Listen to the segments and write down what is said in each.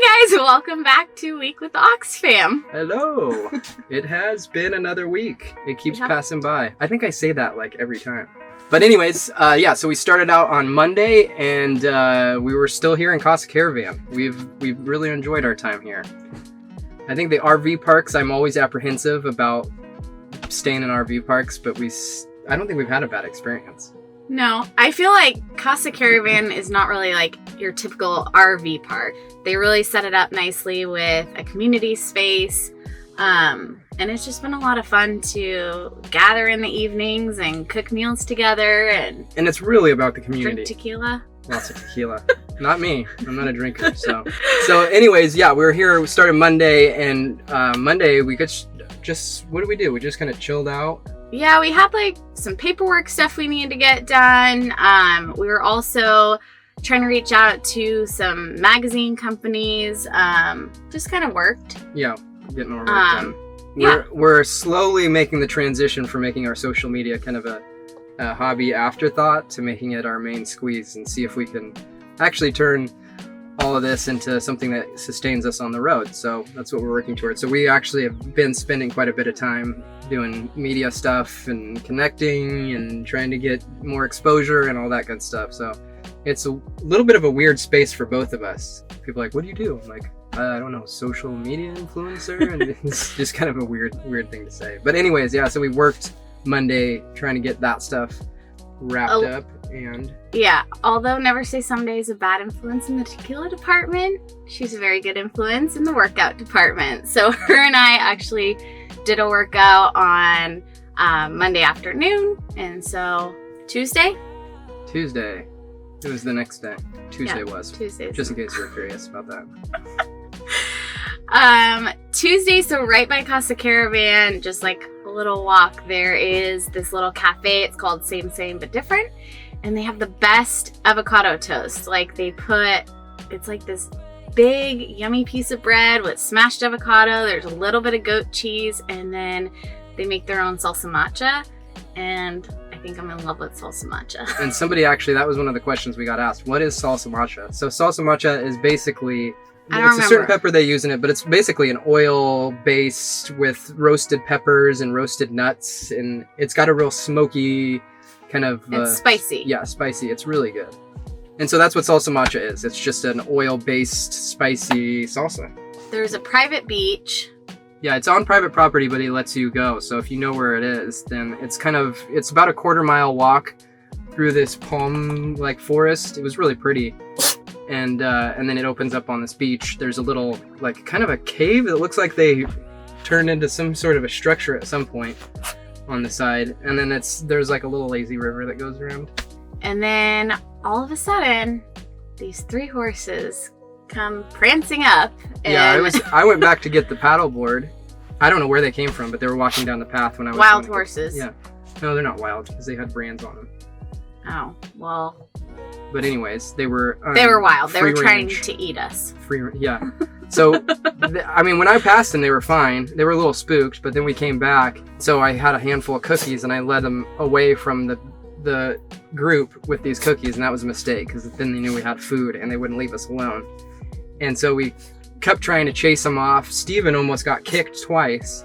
Hi guys, welcome back to Week with the OXFam. Hello. It has been another week. It keeps passing by. I think I say that like every time. But anyways, so we started out on Monday and we were still here in Casa Caravan. We've really enjoyed our time here. I think the RV parks, I'm always apprehensive about staying in RV parks, but I don't think we've had a bad experience. No, I feel like Casa Caravan is not really like your typical RV park. They really set it up nicely with a community space. And it's just been a lot of fun to gather in the evenings and cook meals together and it's really about the community. Drink tequila. Lots of tequila. Not me. I'm not a drinker. So anyways, yeah, we were here. We started Monday, and Monday we could just what did we do? We just kind of chilled out. Yeah, we had like some paperwork stuff we needed to get done. We were also trying to reach out to some magazine companies. Just kind of worked. Yeah, getting our work done. We're slowly making the transition from making our social media kind of a hobby afterthought to making it our main squeeze and see if we can actually turn all of this into something that sustains us on the road. So that's what we're working towards. So we actually have been spending quite a bit of time doing media stuff and connecting and trying to get more exposure and all that good stuff. So it's a little bit of a weird space for both of us. People are like, what do you do? I'm like, I don't know, social media influencer? And it's just kind of a weird thing to say. But anyways, yeah, so we worked Monday trying to get that stuff wrapped up. And yeah, although Never Say Someday is a bad influence in the tequila department, she's a very good influence in the workout department. So her and I actually did a workout on Monday afternoon, and so Tuesday it was the next day. Tuesday. Just in case you were curious about that. Tuesday, so right by Casa Caravan, just like a little walk, there is this little cafe. It's called Same But Different. And they have the best avocado toast. Like it's like this big, yummy piece of bread with smashed avocado. There's a little bit of goat cheese, and then they make their own salsa matcha. And I think I'm in love with salsa matcha. And somebody actually, that was one of the questions we got asked. What is salsa matcha? So salsa matcha is basically, it's a certain pepper they use in it, but it's basically an oil based with roasted peppers and roasted nuts. And it's got a real smoky kind of it's spicy. Yeah, spicy. It's really good. And so that's what salsa matcha is. It's just an oil-based spicy salsa. There's a private beach. Yeah, it's on private property, but he lets you go. So if you know where it is, then it's about a 1/4 mile walk through this palm like forest. It was really pretty. And then it opens up on this beach. There's a little like kind of a cave that looks like they turned into some sort of a structure at some point on the side, and then there's like a little lazy river that goes around. And then all of a sudden, these 3 horses come prancing up. And I went back to get the paddleboard. I don't know where they came from, but they were walking down the path when I was wild horses. Yeah, no, they're not wild because they had brands on them. Oh well. But anyways, they were wild. They were trying range. To eat us. Yeah. So, I mean, when I passed them, they were fine. They were a little spooked, but then we came back. So I had a handful of cookies, and I led them away from the group with these cookies, and that was a mistake, because then they knew we had food, and they wouldn't leave us alone. And so we kept trying to chase them off. Steven almost got kicked twice,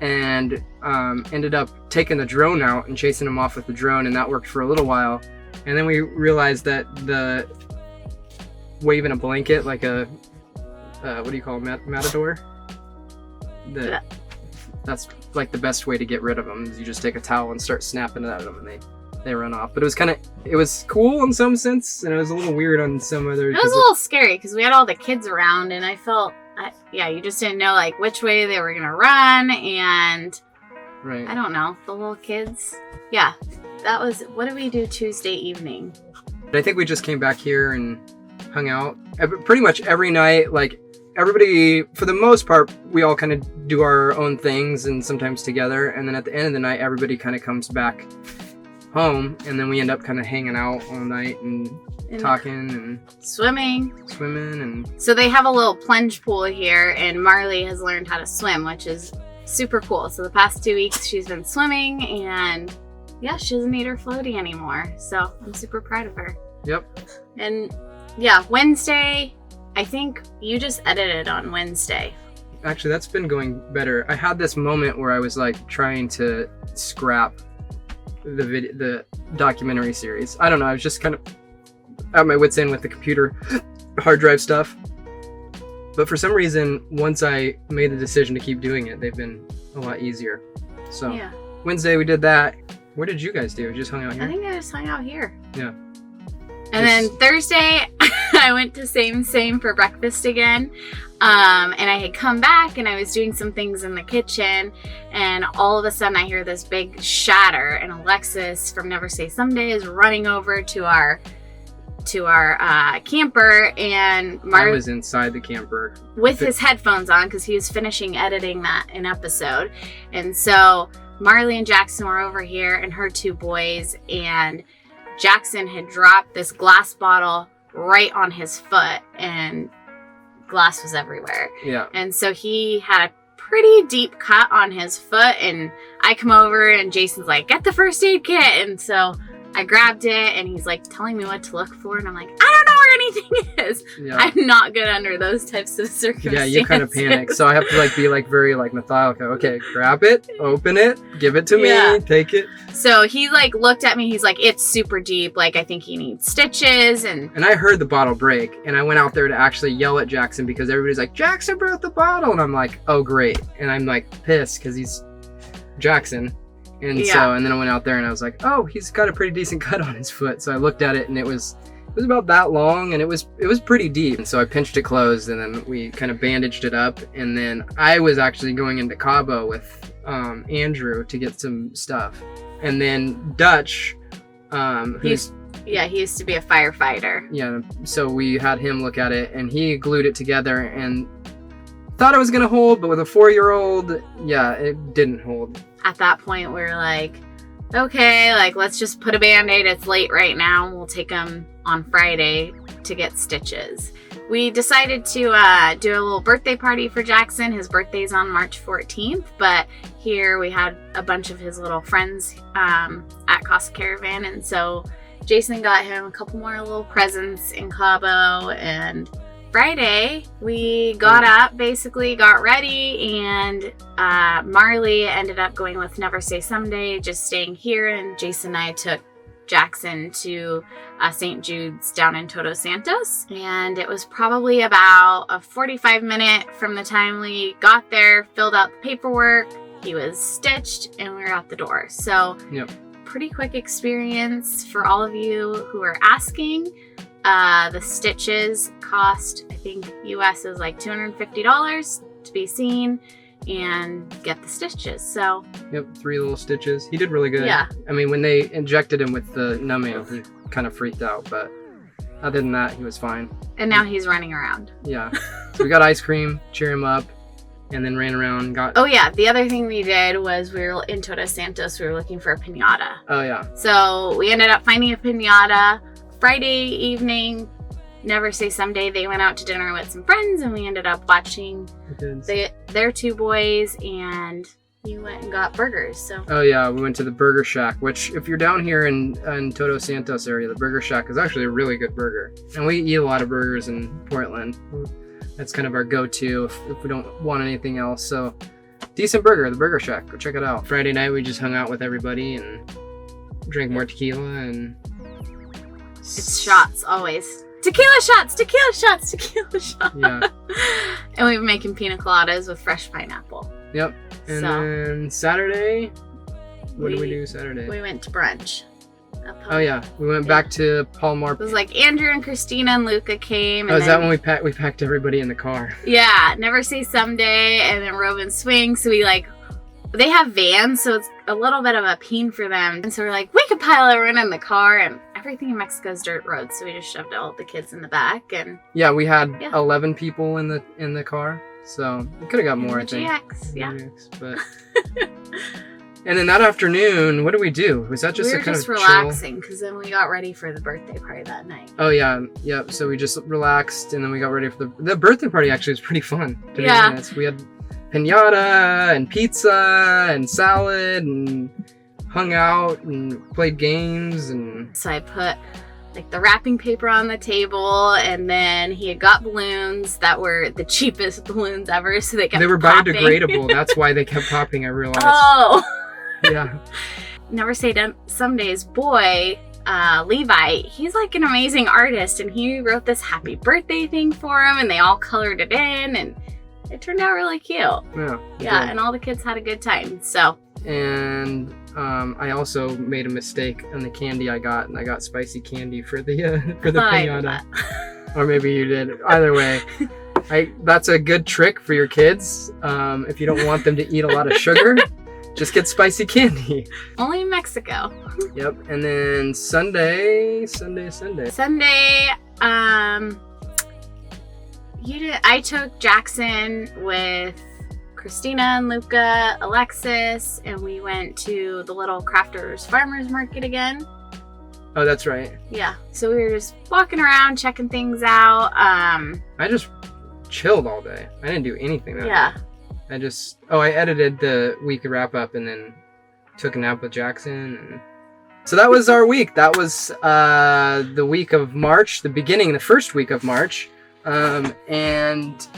and ended up taking the drone out and chasing them off with the drone, and that worked for a little while. And then we realized that the waving a blanket like a what do you call it, matador? That's like the best way to get rid of them. Is you just take a towel and start snapping it at them, and they run off. But it was cool in some sense, and it was a little weird on some other. It was a little scary because we had all the kids around, and I felt, you just didn't know like which way they were gonna run, and right. I don't know, the little kids. Yeah, that was. What did we do Tuesday evening? I think we just came back here and hung out pretty much every night. Like everybody, for the most part, we all kind of do our own things and sometimes together. And then at the end of the night, everybody kind of comes back home, and then we end up kind of hanging out all night and talking and swimming. And so they have a little plunge pool here, and Marley has learned how to swim, which is super cool. So the past 2 weeks she's been swimming, and yeah, she doesn't need her floaty anymore. So I'm super proud of her. Yep. And yeah, Wednesday, I think you just edited on Wednesday. Actually, that's been going better. I had this moment where I was like trying to scrap the documentary series. I don't know. I was just kind of at my wit's end with the computer hard drive stuff. But for some reason, once I made the decision to keep doing it, they've been a lot easier. So Yeah. Wednesday we did that. What did you guys do? Just hung out here? I think I just hung out here. Yeah. And then Thursday, I went to Same for breakfast again. And I had come back and I was doing some things in the kitchen, and all of a sudden I hear this big shatter, and Alexis from Never Say Someday is running over to our camper, and I was inside the camper with his headphones on because he was finishing editing an episode. And so Marley and Jackson were over here and her two boys, and Jackson had dropped this glass bottle right on his foot, and glass was everywhere. Yeah. And so he had a pretty deep cut on his foot, and I come over and Jason's like, get the first aid kit. And so I grabbed it, and he's like telling me what to look for, and I'm like, I don't know where anything is. Yeah. I'm not good under those types of circumstances. Yeah, you kind of panic. So I have to be very methodical. Okay, grab it, open it, give it to me, take it. So he looked at me, he's like, it's super deep, I think he needs stitches. And I heard the bottle break, and I went out there to actually yell at Jackson because everybody's like, Jackson broke the bottle, and I'm like, oh great. And I'm pissed because he's Jackson. And so, and then I went out there and I was like, oh, he's got a pretty decent cut on his foot. So I looked at it, and it was about that long, and it was pretty deep. And so I pinched it closed, and then we kind of bandaged it up. And then I was actually going into Cabo with Andrew to get some stuff. And then Dutch, he used to be a firefighter. Yeah, so we had him look at it, and he glued it together and thought it was going to hold, but with a 4-year-old, yeah, it didn't hold. At that point, we were like, okay, let's just put a Band-Aid. It's late right now. We'll take him on Friday to get stitches. We decided to do a little birthday party for Jackson. His birthday's on March 14th, but here we had a bunch of his little friends at Casa Caravan, and so Jason got him a couple more little presents in Cabo. And Friday, we got up, basically got ready, and Marley ended up going with Never Say Someday, just staying here, and Jason and I took Jackson to St. Jude's down in Todos Santos, and it was probably about a 45-minute from the time we got there, filled out the paperwork, he was stitched, and we were out the door. So pretty quick experience for all of you who are asking. The stitches cost, I think US is $250 to be seen and get the stitches. So 3 little stitches. He did really good. Yeah. I mean, when they injected him with the numbing, he kind of freaked out, but other than that, he was fine. And now he's running around. Yeah. So we got ice cream, cheer him up, and then ran around, Oh yeah, the other thing we did was we were in Todos Santos, we were looking for a piñata. Oh yeah. So we ended up finding a piñata Friday evening. Never Say Someday, they went out to dinner with some friends, and we ended up watching their two boys, and you went and got burgers. So oh yeah, we went to the Burger Shack, which if you're down here in Todos Santos area, the Burger Shack is actually a really good burger. And we eat a lot of burgers in Portland. That's kind of our go-to if we don't want anything else. So decent burger, the Burger Shack, go check it out. Friday night we just hung out with everybody and drank more tequila, and it's shots always. Tequila shots, tequila shots, tequila shots. Yeah. And we've been making pina coladas with fresh pineapple. Yep. And then Saturday, what did we do Saturday? We went to brunch. Oh yeah, we went back to Palmar. It was Andrew and Christina and Luca came. Oh, is that when we packed everybody in the car? Yeah. Never Say Someday, and then Rove and Swing. So we they have vans, so it's a little bit of a pain for them. And so we're we could pile everyone in the car, and everything in Mexico is dirt roads, so we just shoved all the kids in the back. And yeah, we had 11 people in the car, so we could have got more. I think. GX, yeah. GX, but. And then that afternoon, what did we do? Was that just we were kind just of relaxing, because then we got ready for the birthday party that night. Oh yeah, yep. So we just relaxed, and then we got ready for the birthday party. Actually, was pretty fun. To be honest. We had piñata and pizza and salad and hung out and played games, and so I put like the wrapping paper on the table, and then he had got balloons that were the cheapest balloons ever, so they were popping. biodegradable. That's why they kept popping, I realized. Oh. Yeah. Never say someday's boy, Levi, he's like an amazing artist, and he wrote this happy birthday thing for him, and they all colored it in, and it turned out really cute. Yeah, and all the kids had a good time. So. And I also made a mistake on the candy I got, and I got spicy candy for the piñata. Or maybe you did. Either way, that's a good trick for your kids. If you don't want them to eat a lot of sugar, just get spicy candy. Only in Mexico. Yep. And then Sunday. I took Jackson with Christina and Luca, Alexis, and we went to the little Crafters Farmers Market again. Oh, that's right. Yeah. So we were just walking around, checking things out. I just chilled all day. I didn't do anything that day. I edited the week wrap up and then took a nap with Jackson. So that was our week. That was the week of March, the first week of March. And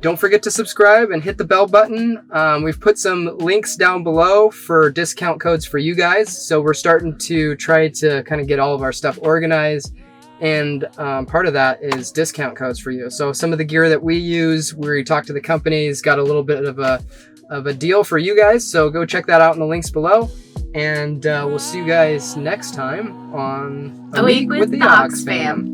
don't forget to subscribe and hit the bell button. We've put some links down below for discount codes for you guys. So we're starting to try to kind of get all of our stuff organized. And part of that is discount codes for you. So some of the gear that we use, we talk to the companies, got a little bit of a deal for you guys. So go check that out in the links below. And we'll see you guys next time on A Week with the OXFam.